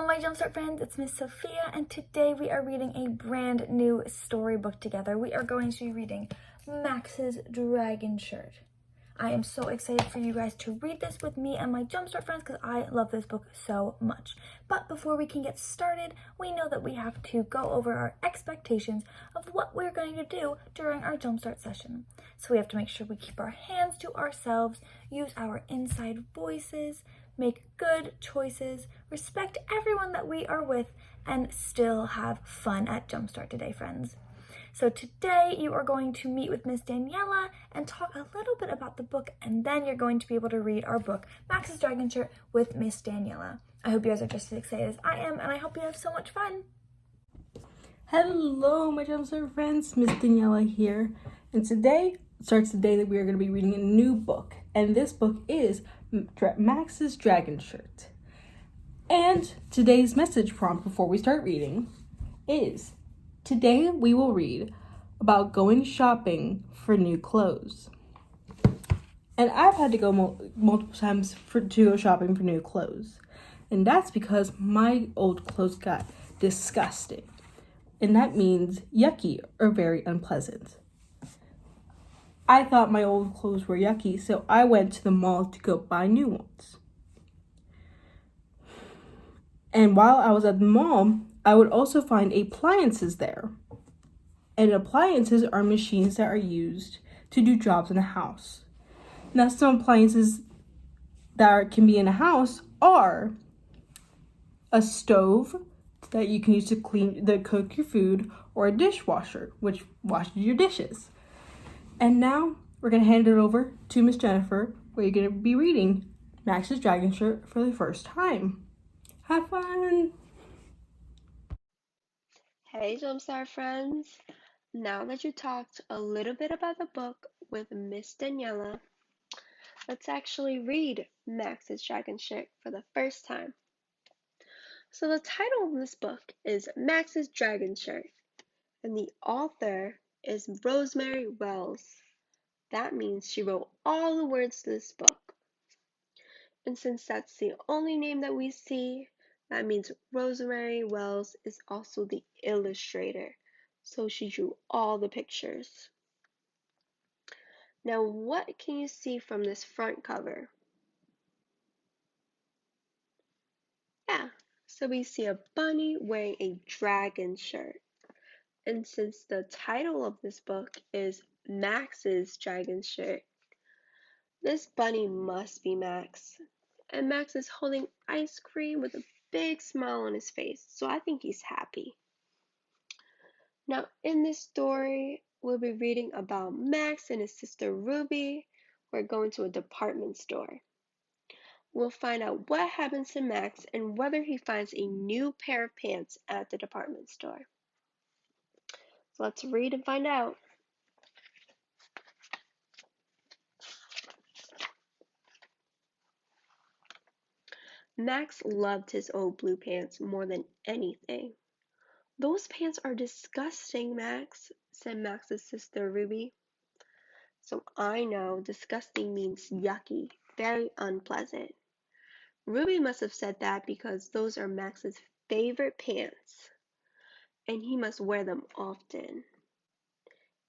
my Jumpstart friends, it's Miss Sophia, and today we are reading a brand new storybook together. We are going to be reading Max's Dragon Shirt. I am so excited for you guys to read this with me and my Jumpstart friends because I love this book so much. But before we can get started, we know that we have to go over our expectations of what we're going to do during our Jumpstart session. So we have to make sure we keep our hands to ourselves, use our inside voices, make good choices, respect everyone that we are with, and still have fun at Jumpstart today, friends. So today you are going to meet with Miss Daniela and talk a little bit about the book, and then you're going to be able to read our book, Max's Dragon Shirt, with Miss Daniela. I hope you guys are just as excited as I am, and I hope you have so much fun. Hello, my Jumpstart friends, Miss Daniela here, and today starts the day that we are going to be reading a new book, and this book is Max's Dragon Shirt. And today's message prompt before we start reading is, today we will read about going shopping for new clothes. And I've had to go multiple times to go shopping for new clothes, and that's because my old clothes got disgusting. And that means yucky or very unpleasant. I thought my old clothes were yucky, so I went to the mall to go buy new ones. And while I was at the mall, I would also find appliances there. And appliances are machines that are used to do jobs in a house. Now, some appliances that can be in a house are a stove that you can use to cook your food, or a dishwasher, which washes your dishes. And now we're going to hand it over to Miss Jennifer, where you're going to be reading Max's Dragon Shirt for the first time. Have fun! Hey, Jumpstart friends! Now that you talked a little bit about the book with Miss Daniela, let's actually read Max's Dragon Shirt for the first time. So the title of this book is Max's Dragon Shirt, and the author is Rosemary Wells. That means she wrote all the words to this book. And since that's the only name that we see, that means Rosemary Wells is also the illustrator. So she drew all the pictures. Now, what can you see from this front cover? Yeah, so we see a bunny wearing a dragon shirt. And since the title of this book is Max's Dragon Shirt, this bunny must be Max. And Max is holding ice cream with a big smile on his face, so I think he's happy. Now, in this story, we'll be reading about Max and his sister Ruby. We're going to a department store. We'll find out what happens to Max and whether he finds a new pair of pants at the department store. So let's read and find out. Max loved his old blue pants more than anything. "Those pants are disgusting, Max," said Max's sister Ruby. So I know disgusting means yucky, very unpleasant. Ruby must have said that because those are Max's favorite pants, and he must wear them often.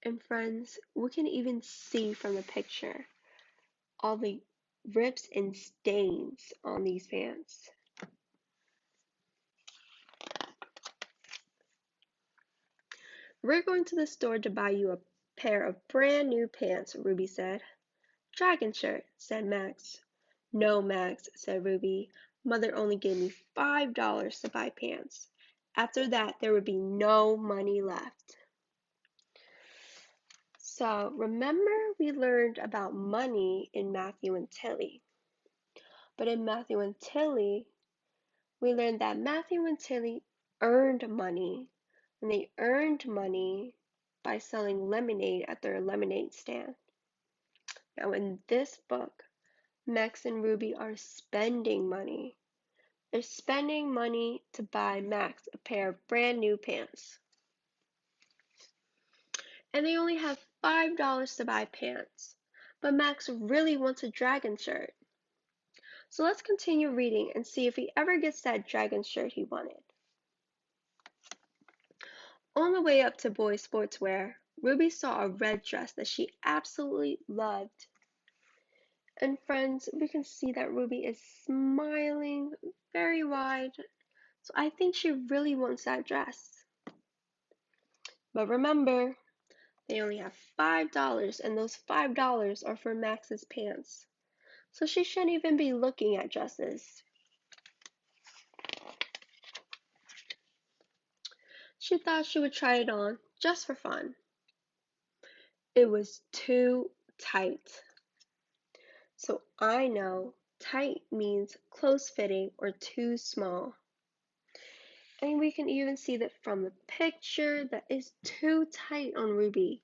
And friends, we can even see from the picture all the rips and stains on these pants. "We're going to the store to buy you a pair of brand new pants," Ruby said. "Dragon Shirt," said Max. "No, Max," said Ruby. "Mother only gave me $5 to buy pants. After that, there would be no money left." So remember we learned about money in Matthew and Tilly. But in Matthew and Tilly, we learned that Matthew and Tilly earned money, and they earned money by selling lemonade at their lemonade stand. Now in this book, Max and Ruby are spending money. They're spending money to buy Max a pair of brand new pants. And they only have $5 to buy pants. But Max really wants a dragon shirt. So let's continue reading and see if he ever gets that dragon shirt he wanted. On the way up to boys' sportswear, Ruby saw a red dress that she absolutely loved. And friends, we can see that Ruby is smiling very wide. So I think she really wants that dress. But remember, they only have $5, and those $5 are for Max's pants. So she shouldn't even be looking at dresses. She thought she would try it on, just for fun. It was too tight. So I know tight means close-fitting or too small. And we can even see that from the picture that is too tight on Ruby.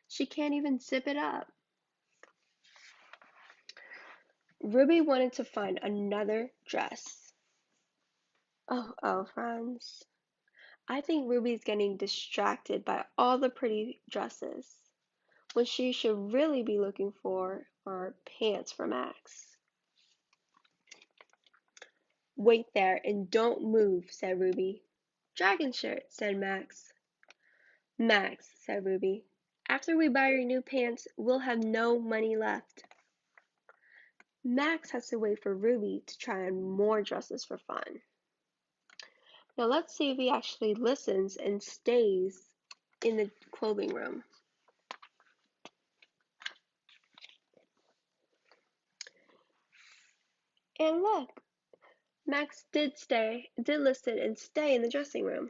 She can't even zip it up. Ruby wanted to find another dress. Oh, friends. I think Ruby's getting distracted by all the pretty dresses. What she should really be looking for are pants for Max. Wait there and don't move, said Ruby. Dragon shirt, said Max. Max, said Ruby, after we buy your new pants, we'll have no money left. Max has to wait for Ruby to try on more dresses for fun. Now let's see if he actually listens and stays in the clothing room. And look, Max did listen and stay in the dressing room.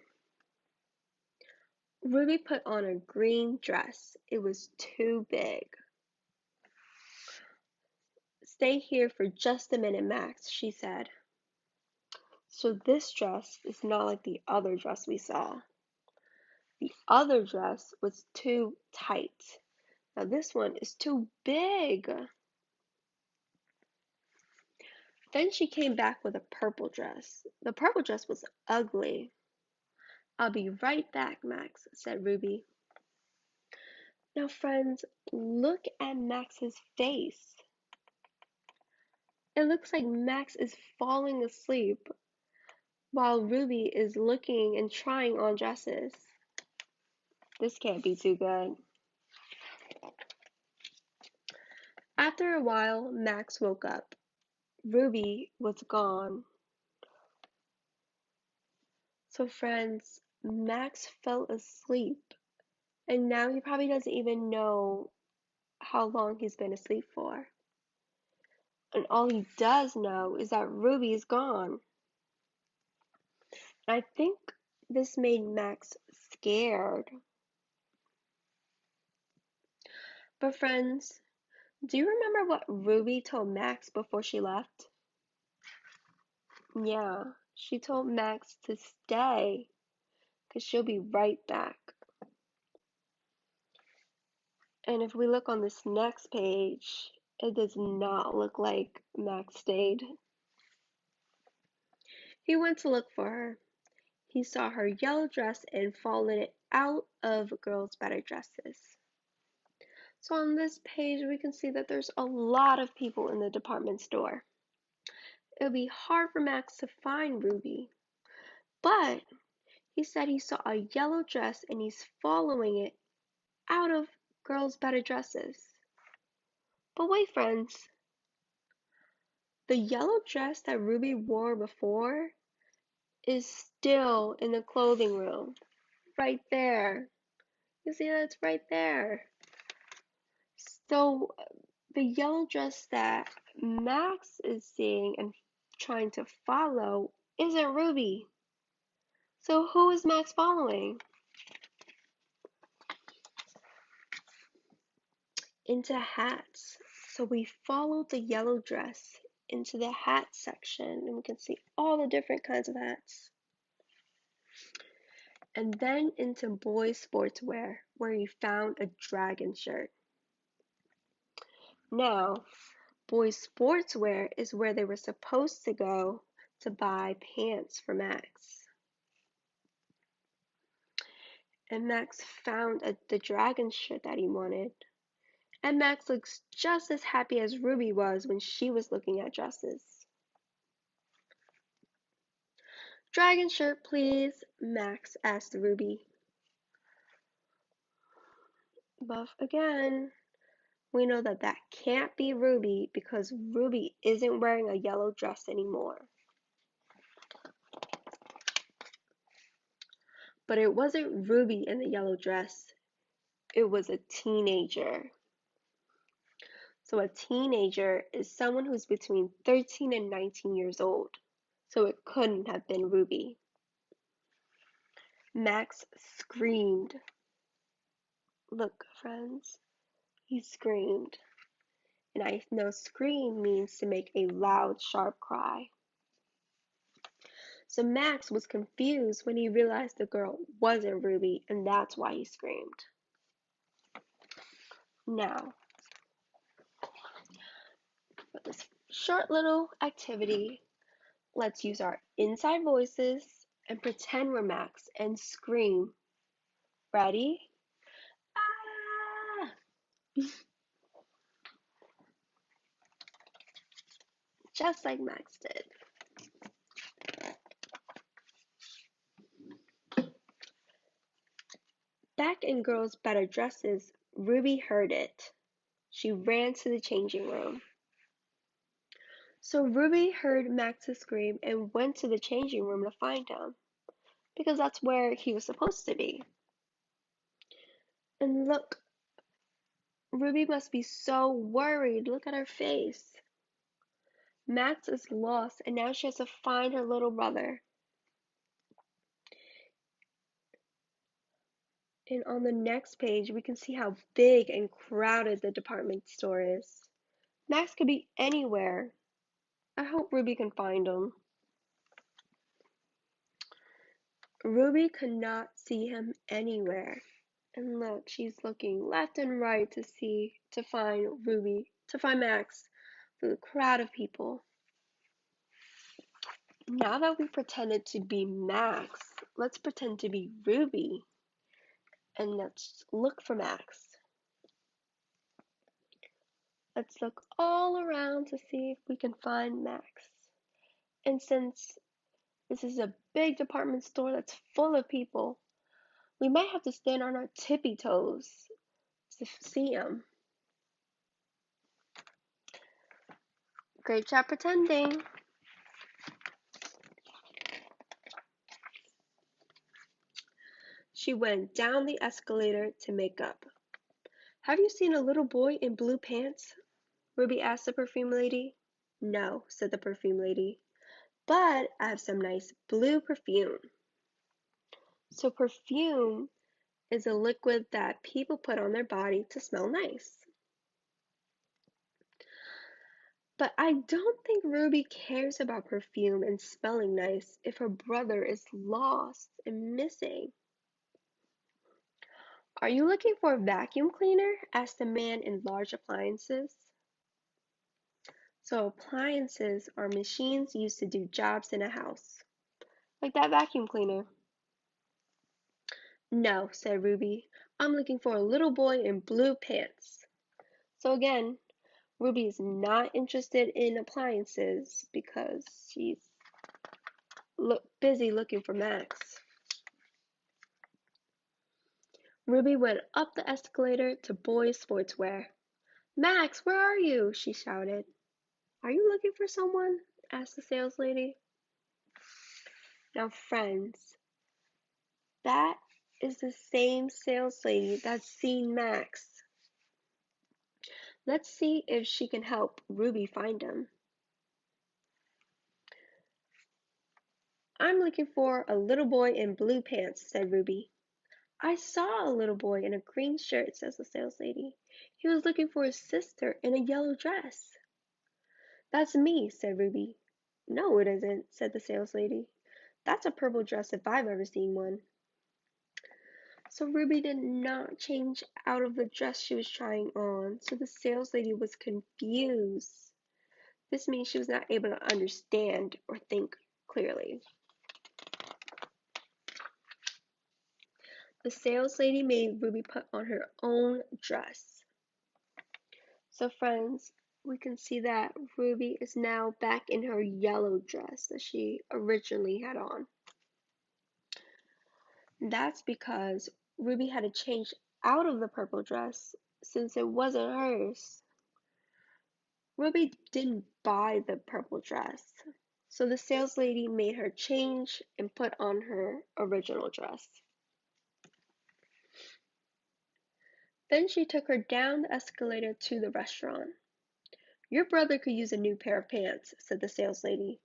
Ruby put on a green dress. It was too big. Stay here for just a minute, Max, she said. So this dress is not like the other dress we saw. The other dress was too tight. Now this one is too big. Then she came back with a purple dress. The purple dress was ugly. I'll be right back, Max, said Ruby. Now, friends, look at Max's face. It looks like Max is falling asleep while Ruby is looking and trying on dresses. This can't be too good. After a while, Max woke up. Ruby was gone. So friends, Max fell asleep, and now he probably doesn't even know how long he's been asleep for. And all he does know is that Ruby is gone. I think this made Max scared. But friends, do you remember what Ruby told Max before she left? Yeah, she told Max to stay because she'll be right back. And if we look on this next page, it does not look like Max stayed. He went to look for her. He saw her yellow dress and followed it out of Girls' Better Dresses. So on this page, we can see that there's a lot of people in the department store. It would be hard for Max to find Ruby, but he said he saw a yellow dress and he's following it out of Girls' Better Dresses. But wait, friends, the yellow dress that Ruby wore before is still in the clothing room, right there. You see that it's right there. So the yellow dress that Max is seeing and trying to follow isn't Ruby. So who is Max following? Into hats. So we followed the yellow dress into the hat section, and we can see all the different kinds of hats. And then into boys' sportswear, where he found a dragon shirt. Now, boys' sportswear is where they were supposed to go to buy pants for Max. And Max found the dragon shirt that he wanted. And Max looks just as happy as Ruby was when she was looking at dresses. Dragon shirt, please, Max asked Ruby. But again, we know that that can't be Ruby because Ruby isn't wearing a yellow dress anymore. But it wasn't Ruby in the yellow dress. It was a teenager. So a teenager is someone who's between 13 and 19 years old. So it couldn't have been Ruby. Max screamed. Look, friends, he screamed. And I know scream means to make a loud, sharp cry. So Max was confused when he realized the girl wasn't Ruby, and that's why he screamed. Now, for this short little activity, let's use our inside voices and pretend we're Max and scream. Ready? Ah! Just like Max did. Back in Girls Better Dresses, Ruby heard it. She ran to the changing room. So Ruby heard Max's scream and went to the changing room to find him, because that's where he was supposed to be. And look, Ruby must be so worried. Look at her face. Max is lost, and now she has to find her little brother. And on the next page, we can see how big and crowded the department store is. Max could be anywhere. I hope Ruby can find him. Ruby could not see him anywhere. And look, she's looking left and right to find Max through the crowd of people. Now that we pretended to be Max, let's pretend to be Ruby. And let's look for Max. Let's look all around to see if we can find Max. And since this is a big department store that's full of people, we might have to stand on our tippy toes to see him. Great job pretending. She went down the escalator to make up. Have you seen a little boy in blue pants? Ruby asked the perfume lady. No, said the perfume lady, but I have some nice blue perfume. So perfume is a liquid that people put on their body to smell nice. But I don't think Ruby cares about perfume and smelling nice if her brother is lost and missing. Are you looking for a vacuum cleaner? Asked the man in large appliances. So appliances are machines used to do jobs in a house, like that vacuum cleaner. No, said Ruby. I'm looking for a little boy in blue pants. So again, Ruby is not interested in appliances because she's busy looking for Max. Ruby went up the escalator to boys' sportswear. Max, where are you? She shouted. Are you looking for someone? Asked the sales lady. Now, friends, that is the same sales lady that's seen Max. Let's see if she can help Ruby find him. I'm looking for a little boy in blue pants, said Ruby. I saw a little boy in a green shirt, says the sales lady. He was looking for his sister in a yellow dress. That's me, said Ruby. No, it isn't, said the sales lady. That's a purple dress if I've ever seen one. So Ruby did not change out of the dress she was trying on, so the sales lady was confused. This means she was not able to understand or think clearly. The sales lady made Ruby put on her own dress. So friends, we can see that Ruby is now back in her yellow dress that she originally had on. That's because Ruby had to change out of the purple dress since it wasn't hers. Ruby didn't buy the purple dress, so the sales lady made her change and put on her original dress. Then she took her down the escalator to the restaurant. "Your brother could use a new pair of pants," said the sales lady.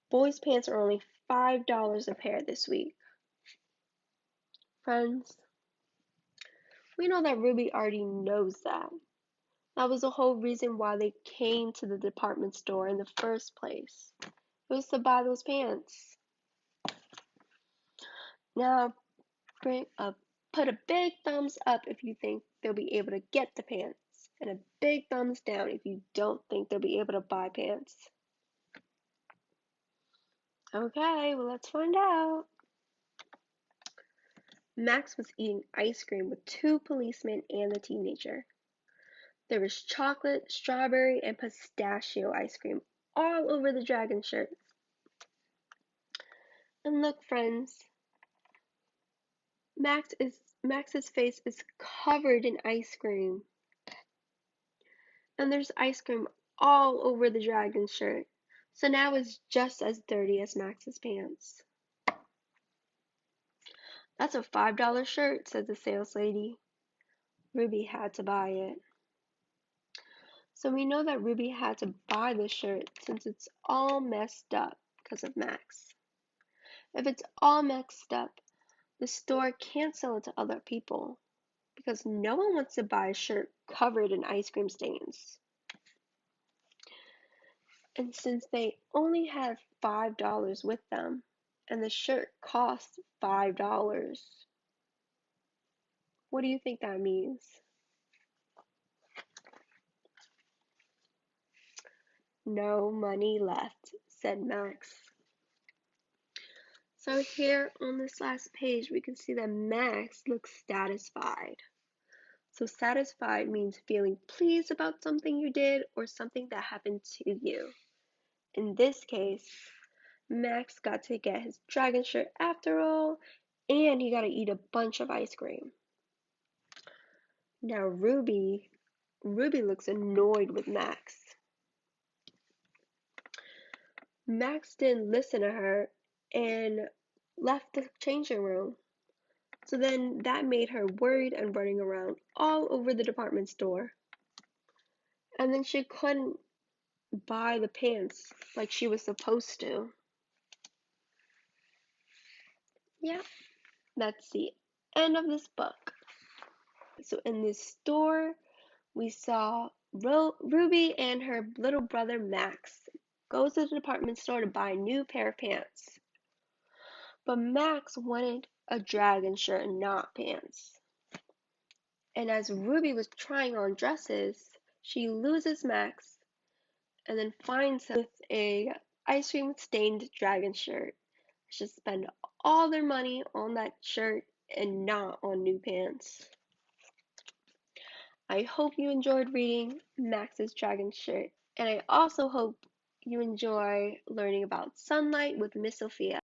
"Boys' pants are only $5 a pair this week." Friends, we know that Ruby already knows that. That was the whole reason why they came to the department store in the first place. It was to buy those pants. Now, put a big thumbs up if you think they'll be able to get the pants, and a big thumbs down if you don't think they'll be able to buy pants. Okay, well, let's find out. Max was eating ice cream with two policemen and the teenager. There was chocolate, strawberry, and pistachio ice cream all over the dragon shirt. And look, friends, Max's face is covered in ice cream. And there's ice cream all over the dragon shirt. So now it's just as dirty as Max's pants. "That's a $5 shirt," said the sales lady. Ruby had to buy it. So we know that Ruby had to buy the shirt since it's all messed up because of Max. If it's all messed up, the store can't sell it to other people because no one wants to buy a shirt covered in ice cream stains. And since they only had $5 with them, and the shirt cost $5, what do you think that means? "No money left," said Max. So here on this last page, we can see that Max looks satisfied. So satisfied means feeling pleased about something you did or something that happened to you. In this case, Max got to get his dragon shirt after all, and he got to eat a bunch of ice cream. Now Ruby looks annoyed with Max. Max didn't listen to her and left the changing room. So then that made her worried and running around all over the department store. And then she couldn't buy the pants like she was supposed to. Yeah, that's the end of this book. So in this store, we saw Ruby and her little brother Max go to the department store to buy a new pair of pants. But Max wanted a dragon shirt and not pants. And as Ruby was trying on dresses, she loses Max and then finds him with a ice cream stained dragon shirt. She should spend all their money on that shirt and not on new pants. I hope you enjoyed reading Max's Dragon Shirt, and I also hope you enjoy learning about sunlight with Miss Sophia.